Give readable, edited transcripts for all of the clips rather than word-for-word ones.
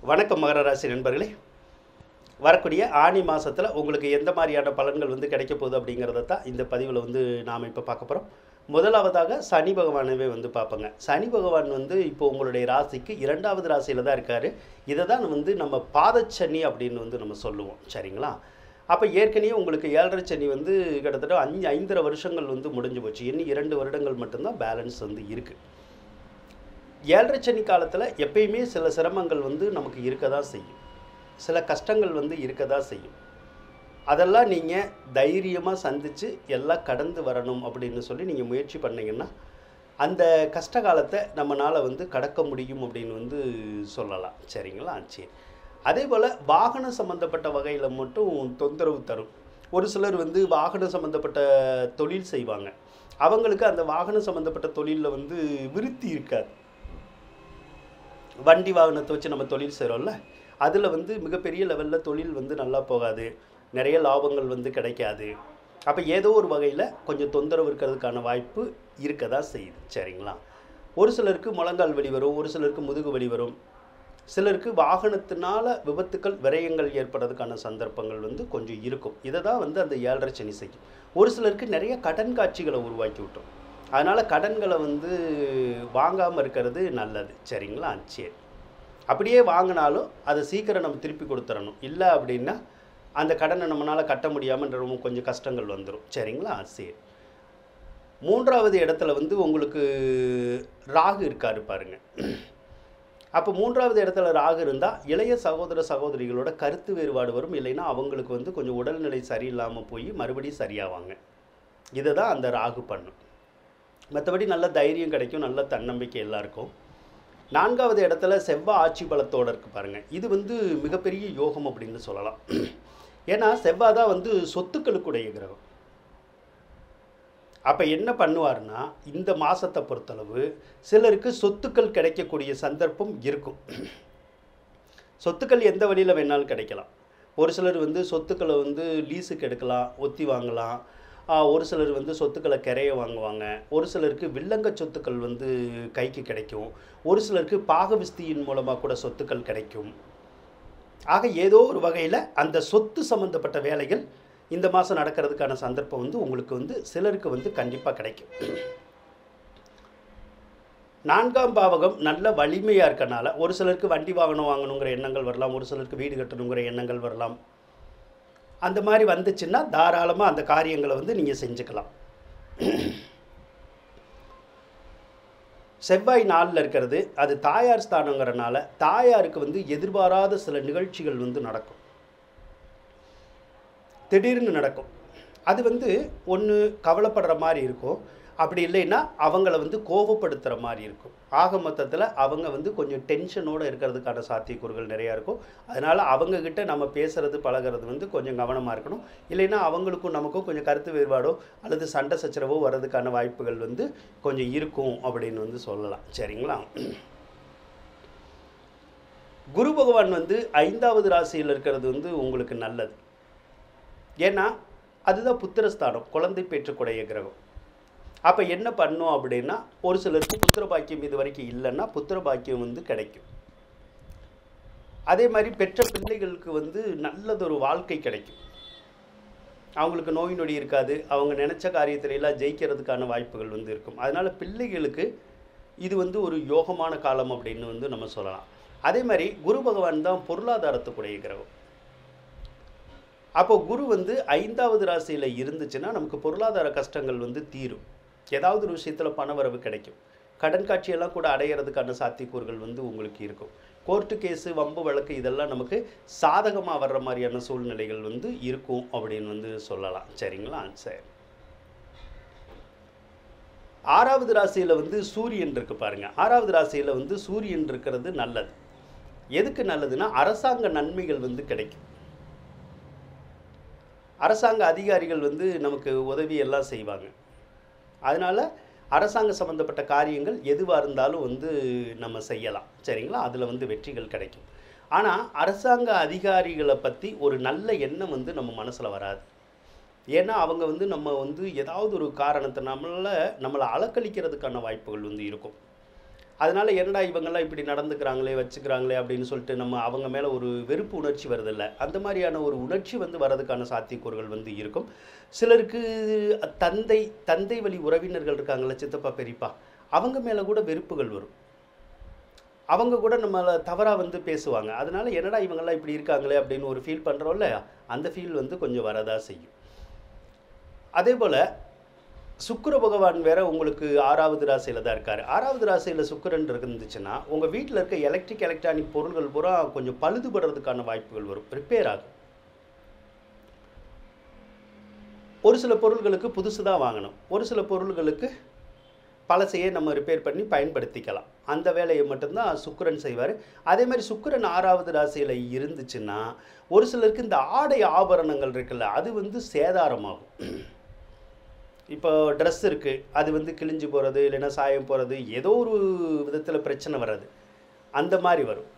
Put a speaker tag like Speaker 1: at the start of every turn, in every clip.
Speaker 1: வணக்கம் மகர ராசி நண்பர்களே. வரக்கூடிய ஆனி மாதத்தில் உங்களுக்கு எந்த மாதிரியான பலன்கள் கிடைக்க போகுது அப்படிங்கிறத தான் இந்த பதிவில் நாம் இப்போ பார்க்க போகிறோம். முதலாவதாக சனி பகவானவே பார்ப்போங்க. சனி பகவான் இப்போ உங்களுடைய ராசிக்கு 2வது ராசியில் தான் இருக்கார். இதை தான் நம்ம பாதச்சனி அப்படின்னு நம்ம சொல்லுவோம். சரிங்களா? அப்போ ஏற்கனவே உங்களுக்கு 7.5 சனி கிட்டத்தட்ட 5.5 வருஷங்கள் முடிஞ்சு போச்சு. இன்னும் 2 வருடங்கள் மட்டும்தான் பேலன்ஸ் இருக்குது. 7.5 சனி காலத்தில் எப்பயுமே சில சிரமங்கள் நமக்கு இருக்க தான் செய்யும். சில கஷ்டங்கள் இருக்க தான் செய்யும். அதெல்லாம் நீங்கள் தைரியமாக சந்தித்து எல்லாம் கடந்து வரணும் அப்படின்னு சொல்லி நீங்கள் முயற்சி பண்ணிங்கன்னா அந்த கஷ்ட காலத்தை நம்மளால் கடக்க முடியும் அப்படின்னு சொல்லலாம். சரிங்களா? சரி. அதே போல் வாகனம் சம்மந்தப்பட்ட வகையில் மட்டும் தொந்தரவு தரும். ஒரு சிலர் வாகனம் சம்மந்தப்பட்ட தொழில் செய்வாங்க. அவங்களுக்கு அந்த வாகனம் சம்மந்தப்பட்ட தொழிலில் விருத்தி இருக்காது. வண்டி வாகனத்தை வச்சு நம்ம தொழில் செய்கிறோம்ல, அதில் மிகப்பெரிய லெவலில் தொழில் நல்லா போகாது. நிறைய லாபங்கள் கிடைக்காது. அப்போ ஏதோ ஒரு வகையில் கொஞ்சம் தொந்தரவு இருக்கிறதுக்கான வாய்ப்பு இருக்க தான் செய்யுது. சரிங்களா? ஒரு சிலருக்கு முழங்கால் வலி வரும், ஒரு சிலருக்கு முதுகு வலி வரும், சிலருக்கு வாகனத்தினால விபத்துக்கள் விரயங்கள் ஏற்படுறதுக்கான சந்தர்ப்பங்கள் கொஞ்சம் இருக்கும். இதை தான் அந்த 7.5 சனி செய்யும். ஒரு சிலருக்கு நிறைய கடன் காட்சிகளை உருவாக்கி விட்டோம். அதனால் கடன்களை வாங்காமல் இருக்கிறது நல்லது. சரிங்களா? சரி. அப்படியே வாங்கினாலும் அதை சீக்கிரம் நம்ம திருப்பி கொடுத்துடணும். இல்லை அப்படின்னா அந்த கடனை நம்மளால் கட்ட முடியாமல் ரொம்ப கொஞ்சம் கஷ்டங்கள் வந்துடும். சரிங்களா? சரி. 3வது இடத்துல உங்களுக்கு ராகு இருக்காரு பாருங்க. அப்போ 3வது இடத்துல ராகு இருந்தால் இளைய சகோதர சகோதரிகளோட கருத்து வேறுபாடு வரும். இல்லைன்னா அவங்களுக்கு கொஞ்சம் உடல்நிலை சரியில்லாமல் போய் மறுபடியும் சரியாவாங்க. இதை தான் அந்த ராகு பண்ணும். மற்றபடி நல்ல தைரியம் கிடைக்கும், நல்ல தன்னம்பிக்கை எல்லாருக்கும். 4வது இடத்துல செவ்வாய் ஆட்சி பலத்தோடு இருக்குது பாருங்கள். இது மிகப்பெரிய யோகம் அப்படின்னு சொல்லலாம். ஏன்னா செவ்வாய் தான் சொத்துக்களுக்குடைய கிரகம். அப்போ என்ன பண்ணுவார்னா இந்த மாதத்தை பொறுத்தளவு சிலருக்கு சொத்துக்கள் கிடைக்கக்கூடிய சந்தர்ப்பம் இருக்கும். சொத்துக்கள் எந்த வழியில் வேணாலும் கிடைக்கலாம். ஒரு சிலர் சொத்துக்களை லீஸுக்கு எடுக்கலாம், ஒத்தி வாங்கலாம். ஒரு சிலர் சொத்துக்களை கிரைய வாங்குவாங்க. ஒரு சிலருக்கு வில்லங்க சொத்துக்கள் கைக்கு கிடைக்கும். ஒரு சிலருக்கு பாகவிஸ்தியின் மூலமாக கூட சொத்துக்கள் கிடைக்கும். ஆக ஏதோ ஒரு வகையில் அந்த சொத்து சம்மந்தப்பட்ட வேலைகள் இந்த மாதம் நடக்கிறதுக்கான சந்தர்ப்பம் உங்களுக்கு சிலருக்கு கண்டிப்பாக கிடைக்கும். 4ஆம் பாவகம் நல்ல வலிமையாக இருக்கனால ஒரு சிலருக்கு வண்டி வாகனம் வாங்கணுங்கிற எண்ணங்கள் வரலாம், ஒரு சிலருக்கு வீடு கட்டணுங்கிற எண்ணங்கள் வரலாம். அந்த மாதிரி வந்துச்சுன்னா தாராளமாக அந்த காரியங்களை நீங்கள் செஞ்சுக்கலாம். செவ்வாய் 4ல் இருக்கிறது, அது தாயார் ஸ்தானங்கிறனால தாயாருக்கு எதிர்பாராத சில நிகழ்ச்சிகள் நடக்கும். திடீர்னு நடக்கும். அது ஒன்று கவலைப்படுற மாதிரி இருக்கும், அப்படி இல்லைன்னா அவங்கள கோபப்படுத்துகிற மாதிரி இருக்கும். ஆக மொத்தத்தில் அவங்க கொஞ்சம் டென்ஷனோடு இருக்கிறதுக்கான சாத்தியக்கூறுகள் நிறையா இருக்கும். அதனால் அவங்கக்கிட்ட நம்ம பேசுகிறது பழகிறது கொஞ்சம் கவனமாக இருக்கணும். இல்லைன்னா அவங்களுக்கும் நமக்கும் கொஞ்சம் கருத்து வேறுபாடோ அல்லது சண்டை சச்சரவோ வர்றதுக்கான வாய்ப்புகள் கொஞ்சம் இருக்கும் அப்படின்னு சொல்லலாம். சரிங்களா? குரு பகவான் 5வது ராசியில் இருக்கிறது உங்களுக்கு நல்லது. ஏன்னா அதுதான் புத்திரஸ்தானம், குழந்தை பெற்றுக்கூடிய கிரகம். அப்போ என்ன பண்ணும் அப்படின்னா ஒரு சிலருக்கு புத்திர பாக்கியம் இது வரைக்கும் இல்லைன்னா புத்திர பாக்கியம் கிடைக்கும். அதே மாதிரி பெற்ற பிள்ளைகளுக்கு நல்லதொரு வாழ்க்கை கிடைக்கும். அவங்களுக்கு நோய் நொடி இருக்காது. அவங்க நினச்ச காரியத்திலெல்லாம் ஜெயிக்கிறதுக்கான வாய்ப்புகள் இருக்கும். அதனால் பிள்ளைகளுக்கு இது ஒரு யோகமான காலம் அப்படின்னு நம்ம சொல்லலாம். அதே மாதிரி குரு பகவான் தான் பொருளாதாரத்துக்குடைய கிரகம். அப்போ குரு 5வது ராசியில் இருந்துச்சுன்னா நமக்கு பொருளாதார கஷ்டங்கள் தீரும். ஏதாவது ஒரு விஷயத்தில் பணவரவு கிடைக்கும். கடன் காட்சியெல்லாம் கூட அடையிறதுக்கான சாத்தியக்கூறுகள் உங்களுக்கு இருக்கும். கோர்ட்டு கேஸு வம்பு வழக்கு இதெல்லாம் நமக்கு சாதகமாக வர்ற மாதிரியான சூழ்நிலைகள் இருக்கும் அப்படின்னு சொல்லலாம். சரிங்களா? சரி. 6வது ராசியில் சூரியன் இருக்குது பாருங்கள். 6வது ராசியில் சூரியன் இருக்கிறது நல்லது. எதுக்கு நல்லதுன்னா அரசாங்க நன்மைகள் கிடைக்கும். அரசாங்க அதிகாரிகள் நமக்கு உதவி எல்லாம் செய்வாங்க. அதனால் அரசாங்க சம்மந்தப்பட்ட காரியங்கள் எதுவாக இருந்தாலும் நம்ம செய்யலாம். சரிங்களா? அதில் வெற்றிகள் கிடைக்கும். ஆனால் அரசாங்க அதிகாரிகளை பற்றி ஒரு நல்ல எண்ணம் நம்ம மனசில் வராது. ஏன்னா அவங்க நம்ம ஏதாவது ஒரு காரணத்தை நம்மளை அலக்களிக்கிறதுக்கான வாய்ப்புகள் இருக்கும். அதனால் என்னடா இவங்கெல்லாம் இப்படி நடந்துக்கிறாங்களே வச்சுக்கிறாங்களே அப்படின்னு சொல்லிட்டு நம்ம அவங்க மேலே ஒரு வெறுப்பு உணர்ச்சி வருதில்ல, அந்த மாதிரியான ஒரு உணர்ச்சி வந்து வரதுக்கான சாத்தியக்கூறுகள் வந்து இருக்கும். சிலருக்கு தந்தை வழி உறவினர்கள் இருக்காங்கள்ல, சித்தப்பா பெரியப்பா, அவங்க மேலே கூட வெறுப்புகள் வரும். அவங்க கூட நம்மளை தவறாக வந்து பேசுவாங்க. அதனால் என்னடா இவங்கெல்லாம் இப்படி இருக்காங்களே அப்படின்னு ஒரு ஃபீல் பண்ணுறோம்ல, அந்த ஃபீல் வந்து கொஞ்சம் வரதா செய்யும். அதே போல் சுக்கிர பகவான் வேற உங்களுக்கு 6வது ராசியில் தான் இருக்கார். 6வது ராசியில் சுக்கிரன் இருந்துச்சுன்னா உங்கள் வீட்டில் இருக்க எலக்ட்ரானிக் பொருள்கள் பூரா கொஞ்சம் பழுதுபடுறதுக்கான வாய்ப்புகள் வரும், ரிப்பேர் ஆகும். ஒரு சில பொருள்களுக்கு புதுசு தான் வாங்கணும், ஒரு சில பொருள்களுக்கு பழசையே நம்ம ரிப்பேர் பண்ணி பயன்படுத்திக்கலாம். அந்த வேலையை மட்டும்தான் சுக்கிரன் செய்வார். அதே மாதிரி சுக்கிரன் 6வது ராசியில் இருந்துச்சுன்னா ஒரு சிலருக்கு இந்த ஆடை ஆபரணங்கள் இருக்குல்ல, அது வந்து சேதாரமாகும். இப்போ ட்ரெஸ் இருக்குது, அது வந்து கிழிஞ்சு போகிறது, இல்லைன்னா சாயம் போகிறது, ஏதோ ஒரு விதத்தில் பிரச்சனை வர்றது, அந்த மாதிரி வரும்.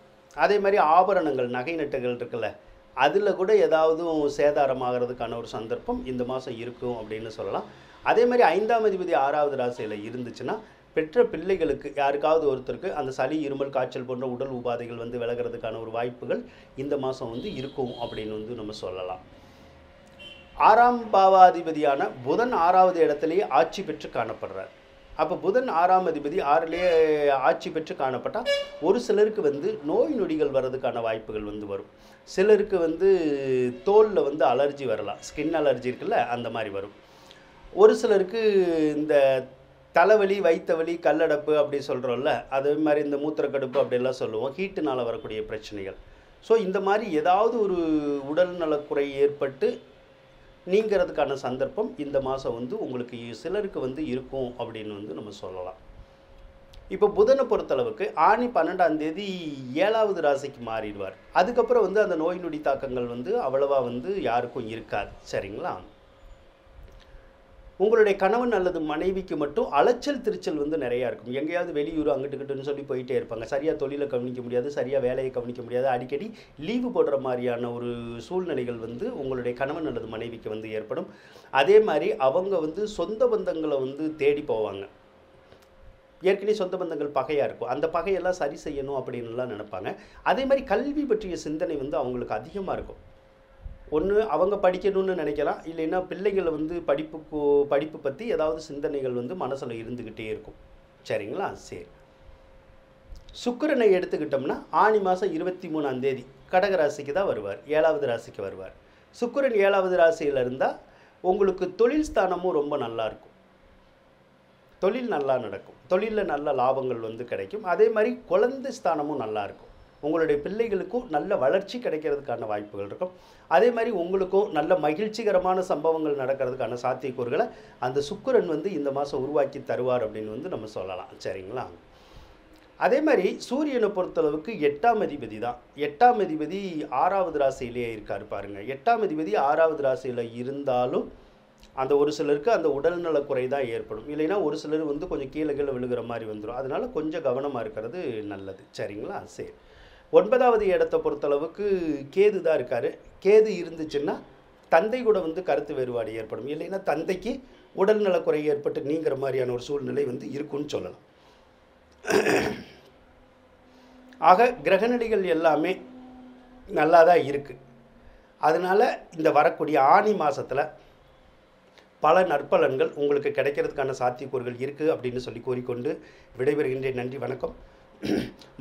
Speaker 1: அதே மாதிரி ஆபரணங்கள் நகை நட்டுகள் இருக்குல்ல, அதில் கூட ஏதாவது சேதாரமாகிறதுக்கான ஒரு சந்தர்ப்பம் இந்த மாதம் இருக்கும் அப்படின்னு சொல்லலாம். அதே மாதிரி 5ஆம் அதிபதி 6வது ராசியில் இருந்துச்சுன்னா பெற்ற பிள்ளைகளுக்கு யாருக்காவது ஒருத்தருக்கு அந்த சளி, இருமல், காய்ச்சல் போன்ற உடல் உபாதைகள் வந்து விலகிறதுக்கான ஒரு வாய்ப்புகள் இந்த மாதம் வந்து இருக்கும் அப்படின்னு வந்து நம்ம சொல்லலாம். 6ஆம் பாவாதிபதியான புதன் 6வது இடத்துலையே ஆட்சி பெற்று காணப்படுறார். அப்போ புதன் 6ஆம் அதிபதி 6லேயே ஆட்சி பெற்று காணப்பட்டால் ஒரு சிலருக்கு வந்து நோய் நொடிகள் வர்றதுக்கான வாய்ப்புகள் வந்து வரும். சிலருக்கு வந்து தோலில் வந்து அலர்ஜி வரலாம், ஸ்கின் அலர்ஜி இருக்குல்ல, அந்த மாதிரி வரும். ஒரு சிலருக்கு இந்த தலைவலி, வயிற்றுவலி, கல்லடப்பு அப்படி சொல்கிறோம்ல, அதே மாதிரி இந்த மூத்திரக்கடுப்பு அப்படிலாம் சொல்லுவோம், ஹீட்டுனால் வரக்கூடிய பிரச்சனைகள். ஸோ இந்த மாதிரி ஏதாவது ஒரு உடல் நலக்குறை ஏற்பட்டு நீங்கிறதுக்கான சந்தர்ப்பம் இந்த மாதம் வந்து உங்களுக்கு சிலருக்கு வந்து இருக்கும் அப்படின்னு வந்து நம்ம சொல்லலாம். இப்போ புதனை பொறுத்தளவுக்கு ஆனி 12ஆம் தேதி 7வது ராசிக்கு மாறிடுவார். அதுக்கப்புறம் வந்து அந்த நோய் நொடி தாக்கங்கள் வந்து அவ்வளவா வந்து யாருக்கும் இருக்காது, சரிங்களா? உங்களுடைய கணவன் அல்லது மனைவிக்கு மட்டும் அலைச்சல் திருச்சல் வந்து நிறையா இருக்கும். எங்கேயாவது வெளியூர் அங்கிட்டுக்கிட்டுன்னு சொல்லி போயிட்டே இருப்பாங்க. சரியாக தொழிலை கவனிக்க முடியாது, சரியாக வேலையை கவனிக்க முடியாது, அடிக்கடி லீவு போடுற மாதிரியான ஒரு சூழ்நிலைகள் வந்து உங்களுடைய கணவன் அல்லது மனைவிக்கு வந்து ஏற்படும். அதே மாதிரி அவங்க வந்து சொந்த பந்தங்களை வந்து தேடி போவாங்க. ஏற்கனவே சொந்த பந்தங்கள் பகையாக இருக்கும், அந்த பகையெல்லாம் சரி செய்யணும் அப்படின்லாம் நினைப்பாங்க. அதே மாதிரி கல்வி பற்றிய சிந்தனை வந்து அவங்களுக்கு அதிகமாக இருக்கும். ஒன்று அவங்க படிக்கணும்னு நினைக்கலாம், இல்லைன்னா பிள்ளைகளை வந்து படிப்பு பற்றி ஏதாவது சிந்தனைகள் வந்து மனசில் இருந்துக்கிட்டே இருக்கும், சரிங்களா? சரி, சுக்கிரனை எடுத்துக்கிட்டோம்னா ஆனி மாதம் 23ஆம் தேதி கடகராசிக்கு தான் வருவார், 7வது ராசிக்கு வருவார். சுக்கிரன் 7வது ராசியில் இருந்தால் உங்களுக்கு தொழில் ஸ்தானமும் ரொம்ப நல்லாயிருக்கும், தொழில் நல்லா நடக்கும், தொழிலில் நல்ல லாபங்கள் வந்து கிடைக்கும். அதே மாதிரி குழந்தை ஸ்தானமும் நல்லாயிருக்கும், உங்களுடைய பிள்ளைகளுக்கும் நல்ல வளர்ச்சி கிடைக்கிறதுக்கான வாய்ப்புகள் இருக்கும். அதே மாதிரி உங்களுக்கும் நல்ல மகிழ்ச்சிகரமான சம்பவங்கள் நடக்கிறதுக்கான சாத்தியக்கூறுகளை அந்த சுக்கிரன் வந்து இந்த மாதம் உருவாக்கி தருவார் அப்படின்னு வந்து நம்ம சொல்லலாம், சரிங்களா? அதே மாதிரி சூரியனை பொறுத்தளவுக்கு 8ஆம் அதிபதி தான். 8ஆம் அதிபதி 6வது ராசியிலேயே இருக்கார் பாருங்க. 8ஆம் அதிபதி 6வது ராசியில் இருந்தாலும் அந்த ஒரு சிலருக்கு அந்த உடல்நல குறை தான் ஏற்படும், இல்லைன்னா ஒரு சிலர் வந்து கொஞ்சம் கீழே விழுகிற மாதிரி வந்துடும். அதனால கொஞ்சம் கவனமாக இருக்கிறது நல்லது, சரிங்களா? சரி, 9வது இடத்தை பொறுத்தளவுக்கு கேது தான் இருக்கார். கேது இருந்துச்சுன்னா தந்தை கூட வந்து கருத்து வேறுபாடு ஏற்படும், இல்லைன்னா தந்தைக்கு உடல்நலக்குறை ஏற்பட்டு நீங்கிற மாதிரியான ஒரு சூழ்நிலை வந்து இருக்குன்னு சொல்லலாம். ஆக கிரகநிலைகள் எல்லாமே நல்லா தான் இருக்குது. அதனால் இந்த வரக்கூடிய ஆனி மாதத்தில் பல நற்பலன்கள் உங்களுக்கு கிடைக்கிறதுக்கான சாத்தியக்கூறுகள் இருக்குது அப்படின்னு சொல்லி கூறிக்கொண்டு விடைபெறுகின்றேன். நன்றி, வணக்கம்.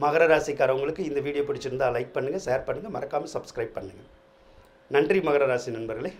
Speaker 1: மகர ராசிக்காரவங்களுக்கு இந்த வீடியோ பிடிச்சிருந்தால் லைக் பண்ணுங்கள், ஷேர் பண்ணுங்கள், மறக்காமல் சப்ஸ்கிரைப் பண்ணுங்கள். நன்றி மகர ராசி நண்பர்களே.